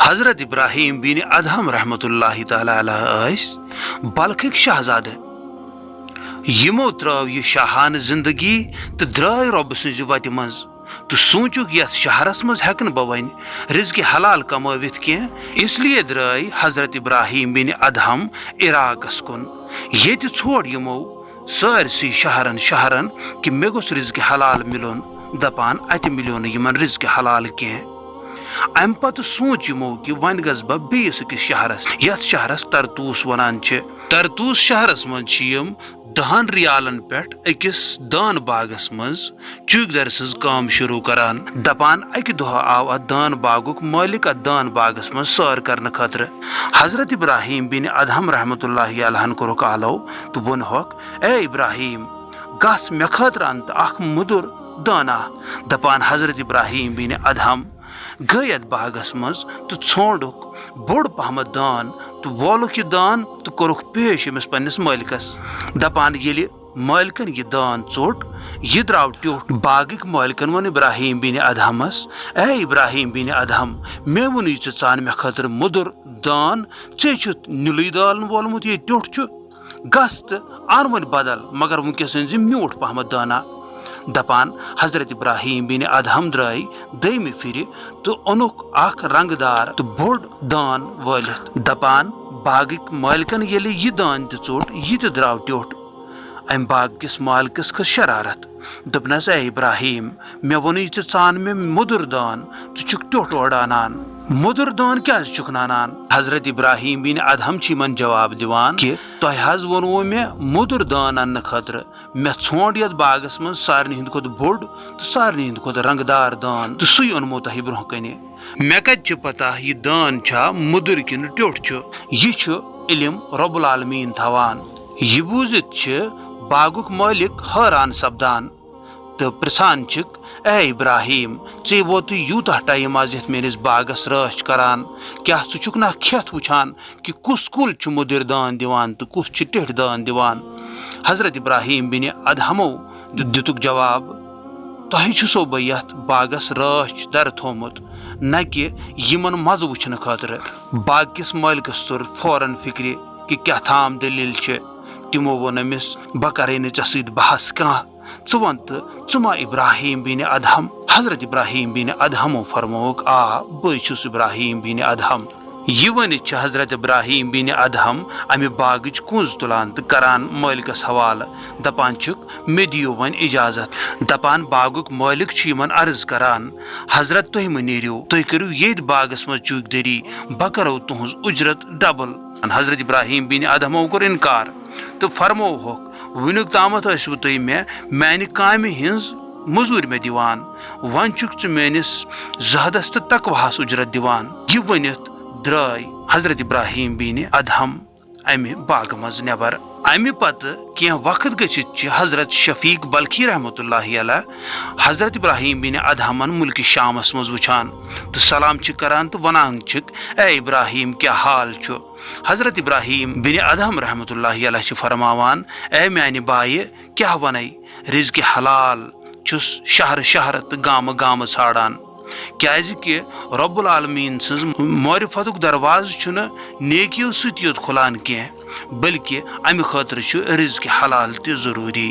हजरत इब्राहिम बिन अदहम रहमतुल्लाहि तआला अलैह बल्खिक शहजाद यमो त्रव यह शाहान जिंदगी तो द्राय रब सज वत मज तो सोचुक यथ शहरस मज हेकन बह वन रिज़्क़ हलाल कमावित कह इसलिए द्राय हजरत इब्राहिम बिन अदहम इराकस कुन ये छोड़ यमो सारसी शहरन शहरन कि मे गोस रिज़्क़ हलाल मिलन दपान अत मिलो न यमन रिज़्क़ हलाल कह अम पत सोच यमो कि वन गस बह बेस अकिस शहरस यथ शहरस तरतूस वनान तरतूस शहरस मज 10 रियालन पे अकिस दान बागस मज चूकदर सज काम शुरू करान दपान अक दह आव अत दान बागुक मालिक अत दान बागस मज सैर करने खतर हजरत इब्राहिम बिन अदहम रहमतुल्लाहि अलैहि कोरुक आलो तो वन होक ए इब्राहिम गस मे खतर अंत अख मुदुर दाना दपान हजरत इब्राहिम बिन अदहम गई अत बागस मज तो छोड़ुक बोड़ पहम दान तो वोलुक यह दान तो कोरुक पेश अमिस पन्निस मालिकस दपान ये मालिकन यह दान चोट यह द्राव ट्योट बागिक मालिकन वन इब्राहिम बिन अदहमस ए इब्राहिम बिन अदहम मे वुन चान मे खतर मुदुर दान चे नीलुई दालन वोलमुत ये ट्योट गस तो अन वन बदल मगर वुनकस म्यूठ पहम दाना दपान हजरत इब्राहिम बिन अदहम द्राय दयमि फिर तो ओनुक अख रंगदार तो बोड़ दान वालित दपान बागिक मालिकन येले यह दान चोट यह द्राव ट्योट अम बाग किस मालिकस खस शरारत दोपनस ए इब्राहिम मे वोन चान मे मुदुर दान चुक ट्योट ओड़ अनान मुदुर दान क्या चुक नानान हजरत इब्राहिम बिन अदहम मन जवाब दिवान कि तह वोनवो मे मुदुर दान अन्न खतर मे छोड़ यथ बागस मज सारे हंद खुद बोड़ तो सारे हंद खुद रंगदार दान तो सुई ओनमो तह ब्रोह कन मे कत पता यह दान छा मुदुर किन ट्योट यह इल्म रब्बुल आलमीन थवान यह बूजित बागुक मालिक हैरान सपदान तो पृछान ए इब्राहिम ऐ वोत यूत टाइम आज ये मेनिस बागस राच करान क्या चुक ना खेत वुचान कि कुस कुल मुदिर दान दिवान तो कुस टिठ दान दिवान हजरत इब्राहिम बिन अदहमो दितुक जवाब तह सो बह यथ बागस राच दर थोमुत न कि यमन मज वुचन खतर बाग किस मालिकस तुर फौरन फिक्र कि क्या थाम दलील तिमो वोन अमिस बह करे चे सत बहस कह वन तो मा इब्राहिम बिन अदहम हजरत इब्राहिम बिन अदहमो फरमोक आ बहुस इब्राहिम बिन अदहम यह वन हजरत इब्राहिम बिन अदहम अमि बागच कुंज तुलान तो करान मालिकस हवाल दपान मे दियो वन इजाजत दपान बागुक मालिक यमन अर्ज करान हजरत तुम नीरो तुम करो ये बागस मज चूकदरी बह करो तुहज उजरत डबल हजरत इब्राहिम बिन अदहमो कोर इनकार तो फरमो होक वुनुक तामत तुम मे मानि कामि हिंज मजूर मे दिवान वन मेनिस जहदस तो तकवाहस उजरत दिवान यह वनित द्राय हजरत इब्राहिम बिन अदहम अमि बाग मज नबर अमि पत कह वक्त गचित हजरत शफीक बल्खी रहमतुल्लाहि अलैह हजरत इब्राहिम बिन अदहमन मुल्क शामस मज वुचान तो सलाम करान तो वनान ए इब्राहिम क्या हाल हजरत इब्राहिम बिन अदहम रहमतुल्लाहि अलैह फरमावान ए म्यानि बाय क्या वन रिज़्क़ हलाल चुस शहर शहर तो गाम गाम छाड़ान क्याज कि रब्बुल आलमीन सज मारिफतुक दरवाज नेकियों सत खुलान कह बल्कि अमि खतर रिज़्क़ हलाल ते जरूरी।